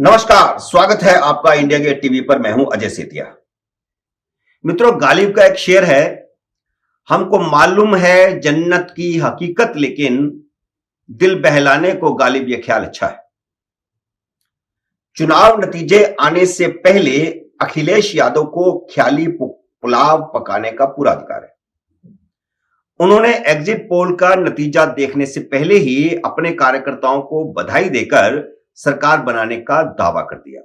नमस्कार, स्वागत है आपका इंडिया गेट टीवी पर। मैं हूं अजय सेतिया। मित्रों, गालिब का एक शेर है, हमको मालूम है जन्नत की हकीकत, लेकिन दिल बहलाने को गालिब ये ख्याल अच्छा है। चुनाव नतीजे आने से पहले अखिलेश यादव को ख्याली पुलाव पकाने का पूरा अधिकार है। उन्होंने एग्जिट पोल का नतीजा देखने से पहले ही अपने कार्यकर्ताओं को बधाई देकर सरकार बनाने का दावा कर दिया।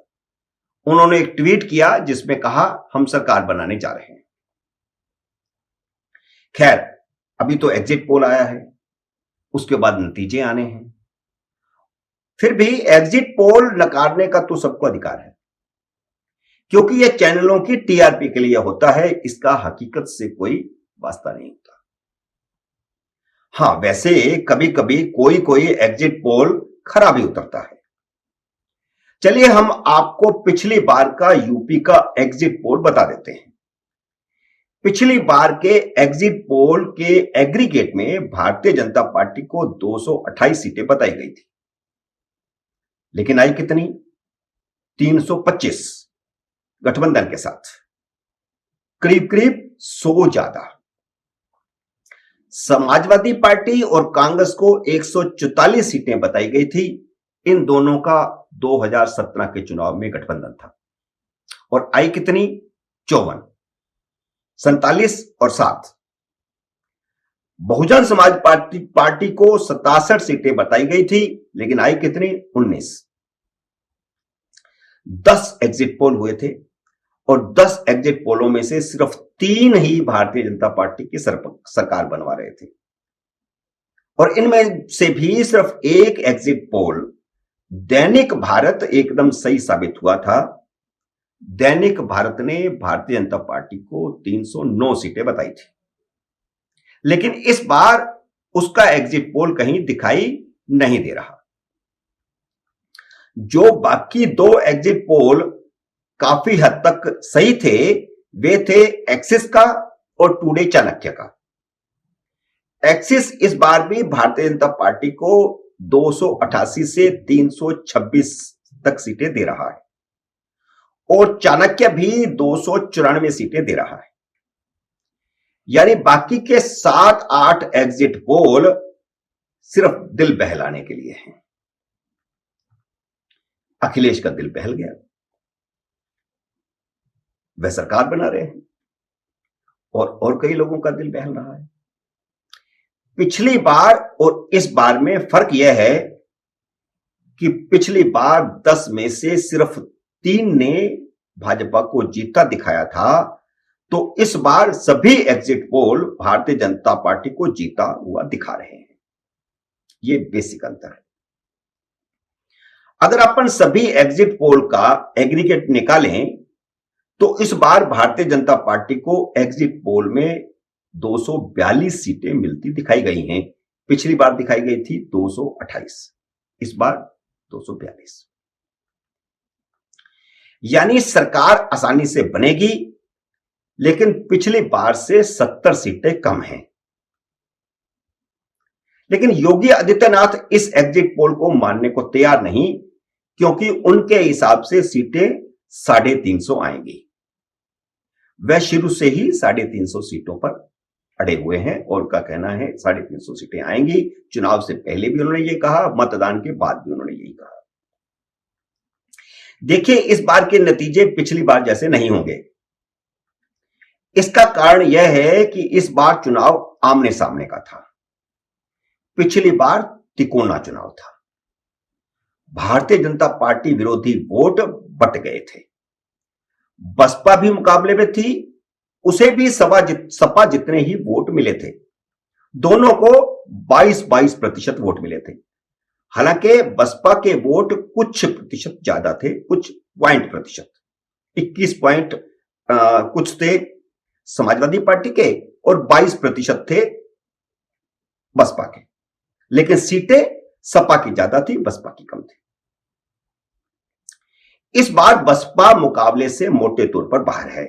उन्होंने एक ट्वीट किया जिसमें कहा, हम सरकार बनाने जा रहे हैं। खैर, अभी तो एग्जिट पोल आया है, उसके बाद नतीजे आने हैं। फिर भी एग्जिट पोल नकारने का तो सबको अधिकार है, क्योंकि यह चैनलों की टीआरपी के लिए होता है, इसका हकीकत से कोई वास्ता नहीं होता। हां, वैसे कभी कभी कोई एग्जिट पोल खराब ही उतरता है। चलिए हम आपको पिछली बार का यूपी का एग्जिट पोल बता देते हैं। पिछली बार के एग्जिट पोल के एग्रीगेट में भारतीय जनता पार्टी को 228 सीटें बताई गई थी, लेकिन आई कितनी? 325 गठबंधन के साथ, करीब करीब 100 ज्यादा। समाजवादी पार्टी और कांग्रेस को 144 सीटें बताई गई थी। इन दोनों का 2017 के चुनाव में गठबंधन था, और आई कितनी? 54, 47 और 7। बहुजन समाज पार्टी को 67 सीटें बताई गई थी, लेकिन आई कितनी? 19। 10 एग्जिट पोल हुए थे, और 10 एग्जिट पोलों में से सिर्फ 3 ही भारतीय जनता पार्टी की सरकार बनवा रहे थे, और इनमें से भी सिर्फ एक एग्जिट पोल दैनिक भारत एकदम सही साबित हुआ था। दैनिक भारत ने भारतीय जनता पार्टी को 309 सीटें बताई थी, लेकिन इस बार उसका एग्जिट पोल कहीं दिखाई नहीं दे रहा। जो बाकी 2 एग्जिट पोल काफी हद तक सही थे, वे थे एक्सिस का और टुडे चाणक्य का। एक्सिस इस बार भी भारतीय जनता पार्टी को 288 से 326 तक सीटें दे रहा है, और चाणक्य भी 294 सीटें दे रहा है। यानी बाकी के 7-8 एग्जिट पोल सिर्फ दिल बहलाने के लिए हैं। अखिलेश का दिल बहल गया, वह सरकार बना रहे हैं, और कई लोगों का दिल बहल रहा है। पिछली बार और इस बार में फर्क यह है कि पिछली बार 10 में से सिर्फ 3 ने भाजपा को जीता दिखाया था, तो इस बार सभी exit poll Bharatiya Janata party को जीता हुआ दिखा रहे हैं। यह बेसिक अंतर है। अगर अपन सभी एग्जिट पोल का एग्रीगेट निकालें, तो इस बार भारतीय जनता पार्टी को एग्जिट पोल में 242 सीटें मिलती दिखाई गई हैं। पिछली बार दिखाई गई थी 228, इस बार 242। यानी सरकार आसानी से बनेगी, लेकिन पिछली बार से 70 सीटें कम हैं। लेकिन योगी आदित्यनाथ इस एग्जिट पोल को मानने को तैयार नहीं, क्योंकि उनके हिसाब से सीटें 350 आएंगी। वह शुरू से ही 350 सीटों पर अड़े हुए हैं, और उनका कहना है 350 सीटें आएंगी। चुनाव से पहले भी उन्होंने ये कहा, मतदान के बाद भी उन्होंने यही कहा। देखिए, इस बार के नतीजे पिछली बार जैसे नहीं होंगे। इसका कारण यह है कि इस बार चुनाव आमने सामने का था, पिछली बार तिकोना चुनाव था। भारतीय जनता पार्टी विरोधी वोट बट गए थे। बसपा भी मुकाबले में थी, उसे भी सपा जितने ही वोट मिले थे। दोनों को 22% वोट मिले थे। हालांकि बसपा के वोट कुछ प्रतिशत ज्यादा थे, कुछ पॉइंट प्रतिशत, 21 पॉइंट कुछ थे समाजवादी पार्टी के, और 22% थे बसपा के। लेकिन सीटें सपा की ज्यादा थी, बसपा की कम थी। इस बार बसपा मुकाबले से मोटे तौर पर बाहर है।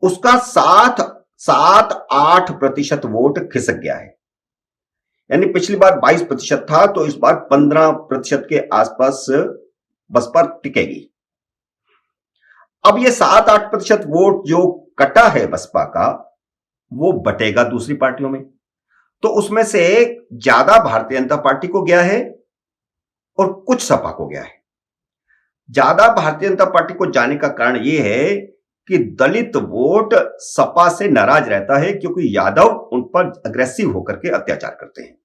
उसका 7-8% वोट खिसक गया है। यानी पिछली बार 22% था, तो इस बार 15% के आसपास बसपा टिकेगी। अब ये 7-8% वोट जो कटा है बसपा का, वो बटेगा दूसरी पार्टियों में, तो उसमें से ज्यादा भारतीय जनता पार्टी को गया है और कुछ सपा को गया है। ज्यादा भारतीय जनता पार्टी को जाने का कारण यह है कि दलित वोट सपा से नाराज रहता है, क्योंकि यादव उन पर अग्रेसिव होकर के अत्याचार करते हैं।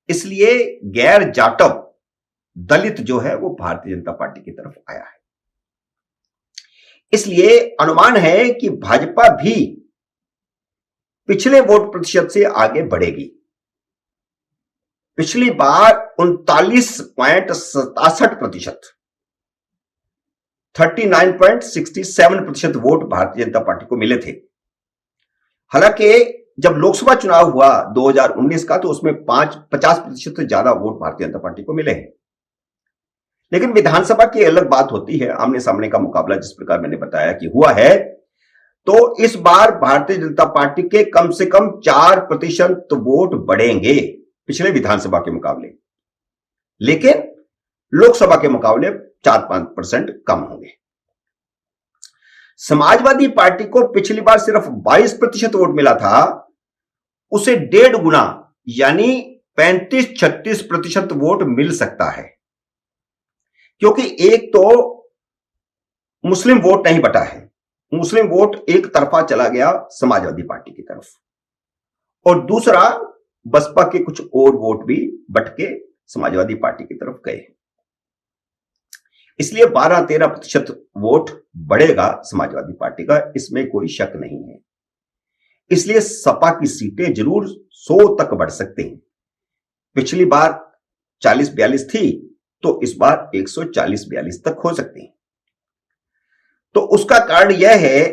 इसलिए गैर जाटव दलित जो है वो भारतीय जनता पार्टी की तरफ आया है। इसलिए अनुमान है कि भाजपा भी पिछले वोट प्रतिशत से आगे बढ़ेगी। पिछली बार 39.67%, 39.67% वोट भारतीय जनता पार्टी को मिले थे। हालांकि जब लोकसभा चुनाव हुआ 2019 का, तो उसमें 50% से ज्यादा वोट भारतीय जनता पार्टी को मिले हैं। लेकिन विधानसभा की अलग बात होती है, आमने सामने का मुकाबला जिस प्रकार मैंने बताया कि हुआ है, तो इस बार भारतीय जनता पार्टी के कम से कम 4% वोट बढ़ेंगे पिछले विधानसभा के मुकाबले, लेकिन लोकसभा के मुकाबले 4-5% कम होंगे। समाजवादी पार्टी को पिछली बार सिर्फ 22% वोट मिला था, उसे 1.5 गुना यानी 35-36% वोट मिल सकता है, क्योंकि एक तो मुस्लिम वोट नहीं बटा है, मुस्लिम वोट एक तरफा चला गया समाजवादी पार्टी की तरफ, और दूसरा बसपा के कुछ और वोट भी बट के समाजवादी पार्टी की तरफ गए। इसलिए 12-13% वोट बढ़ेगा समाजवादी पार्टी का, इसमें कोई शक नहीं है। इसलिए सपा की सीटें जरूर 100 तक बढ़ सकते हैं। पिछली बार 40-42 थी, तो इस बार 140-42 तक हो सकती है। तो उसका कारण यह है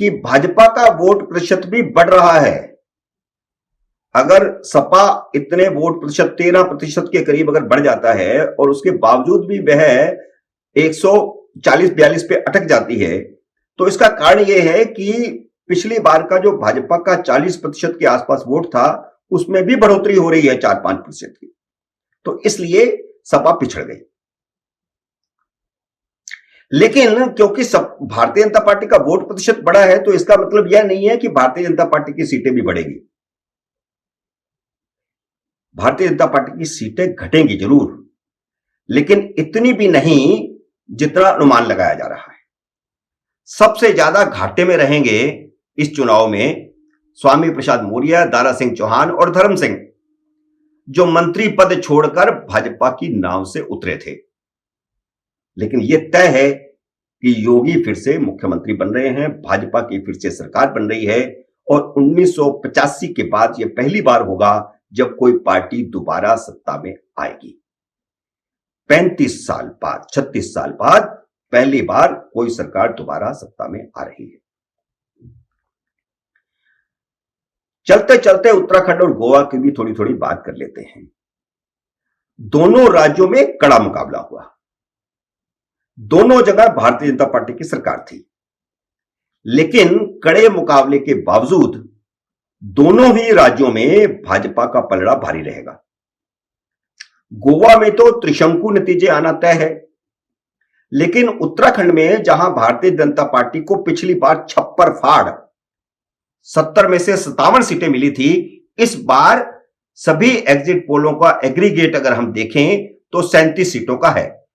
कि भाजपा का वोट प्रतिशत भी बढ़ रहा है। अगर सपा इतने वोट प्रतिशत 13% के करीब अगर बढ़ जाता है और उसके बावजूद भी वह 140-42 पे अटक जाती है, तो इसका कारण यह है कि पिछली बार का जो भाजपा का 40% के आसपास वोट था, उसमें भी बढ़ोतरी हो रही है 4-5% की, तो इसलिए सपा पिछड़ गई। लेकिन क्योंकि भारतीय जनता पार्टी का वोट प्रतिशत बढ़ा है, तो इसका मतलब यह नहीं है कि भारतीय जनता पार्टी की सीटें भी बढ़ेगी। भारतीय जनता पार्टी की सीटें घटेंगी जरूर, लेकिन इतनी भी नहीं जितना अनुमान लगाया जा रहा है। सबसे ज्यादा घाटे में रहेंगे इस चुनाव में स्वामी प्रसाद मौर्य, दारा सिंह चौहान और धर्म सिंह, जो मंत्री पद छोड़कर भाजपा की नाव से उतरे थे। लेकिन यह तय है कि योगी फिर से मुख्यमंत्री बन रहे हैं, भाजपा की फिर से सरकार बन रही है, और 1985 के बाद यह पहली बार होगा जब कोई पार्टी दोबारा सत्ता में आएगी। 35 साल बाद, 36 साल बाद पहली बार कोई सरकार दोबारा सत्ता में आ रही है। चलते चलते उत्तराखंड और गोवा की भी थोड़ी थोड़ी बात कर लेते हैं। दोनों राज्यों में कड़ा मुकाबला हुआ, दोनों जगह भारतीय जनता पार्टी की सरकार थी, लेकिन कड़े मुकाबले के बावजूद दोनों ही राज्यों में भाजपा का पलड़ा भारी रहेगा। गोवा में तो त्रिशंकु नतीजे आना तय है, लेकिन उत्तराखंड में जहां भारतीय जनता पार्टी को पिछली बार छप्पर फाड़ 70 में से 57 सीटें मिली थी, इस बार सभी एग्जिट पोलों का एग्रीगेट अगर हम देखें तो 37 सीटों का है।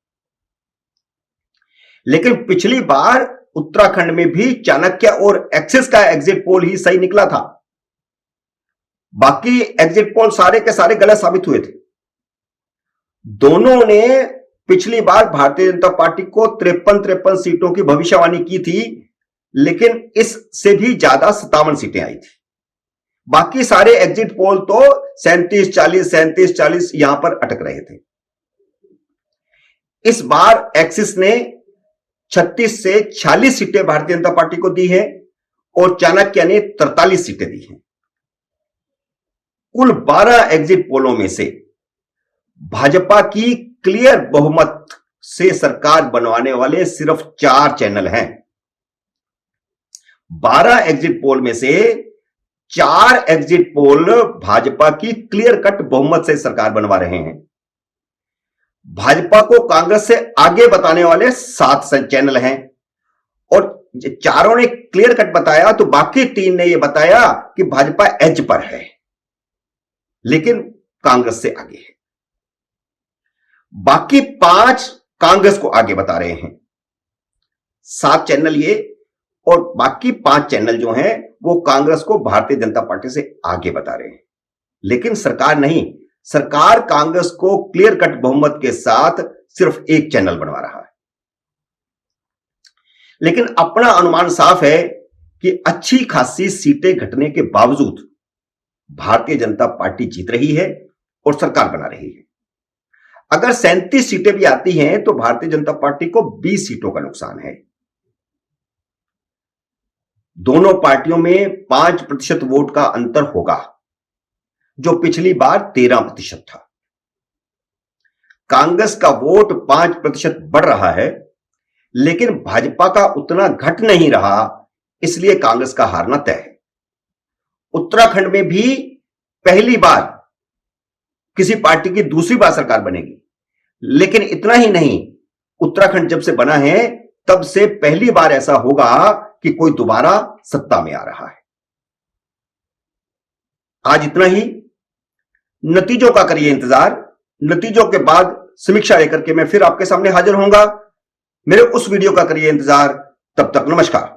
लेकिन पिछली बार उत्तराखंड में भी चाणक्य और एक्सिस का एग्जिट पोल ही सही निकला था, बाकी एग्जिट पोल सारे के सारे गलत साबित हुए थे। दोनों ने पिछली बार भारतीय जनता पार्टी को 53 सीटों की भविष्यवाणी की थी, लेकिन इससे भी ज्यादा 57 सीटें आई थी। बाकी सारे एग्जिट पोल तो 37-40, 37-40 यहां पर अटक रहे थे। इस बार एक्सिस ने 36 से 46 सीटें भारतीय जनता पार्टी को दी है और चाणक्य ने 43 सीटें दी हैं। कुल 12 एग्जिट पोलों में से भाजपा की क्लियर बहुमत से सरकार बनवाने वाले सिर्फ 4 चैनल हैं। 12 एग्जिट पोल में से 4 एग्जिट पोल भाजपा की क्लियर कट बहुमत से सरकार बनवा रहे हैं। भाजपा को कांग्रेस से आगे बताने वाले 7 चैनल हैं और चारों ने क्लियर कट बताया, तो बाकी 3 ने यह बताया कि भाजपा एज पर है लेकिन कांग्रेस से आगे है। बाकी 5 कांग्रेस को आगे बता रहे हैं, 7 चैनल ये, और बाकी 5 चैनल जो हैं वो कांग्रेस को भारतीय जनता पार्टी से आगे बता रहे हैं। लेकिन सरकार नहीं, सरकार कांग्रेस को क्लियर कट बहुमत के साथ सिर्फ एक चैनल बनवा रहा है। लेकिन अपना अनुमान साफ है कि अच्छी खासी सीटें घटने के बावजूद भारतीय जनता पार्टी जीत रही है और सरकार बना रही है। अगर 37 सीटें भी आती हैं तो भारतीय जनता पार्टी को 20 सीटों का नुकसान है। दोनों पार्टियों में 5% वोट का अंतर होगा, जो पिछली बार 13% था। कांग्रेस का वोट 5% बढ़ रहा है, लेकिन भाजपा का उतना घट नहीं रहा, इसलिए कांग्रेस का हारना तय है। उत्तराखंड में भी पहली बार किसी पार्टी की दूसरी बार सरकार बनेगी, लेकिन इतना ही नहीं, उत्तराखंड जब से बना है तब से पहली बार ऐसा होगा कि कोई दोबारा सत्ता में आ रहा है। आज इतना ही, नतीजों का करिए इंतजार। नतीजों के बाद समीक्षा लेकर के मैं फिर आपके सामने हाजिर होऊंगा। मेरे उस वीडियो का करिए इंतजार। तब तक नमस्कार।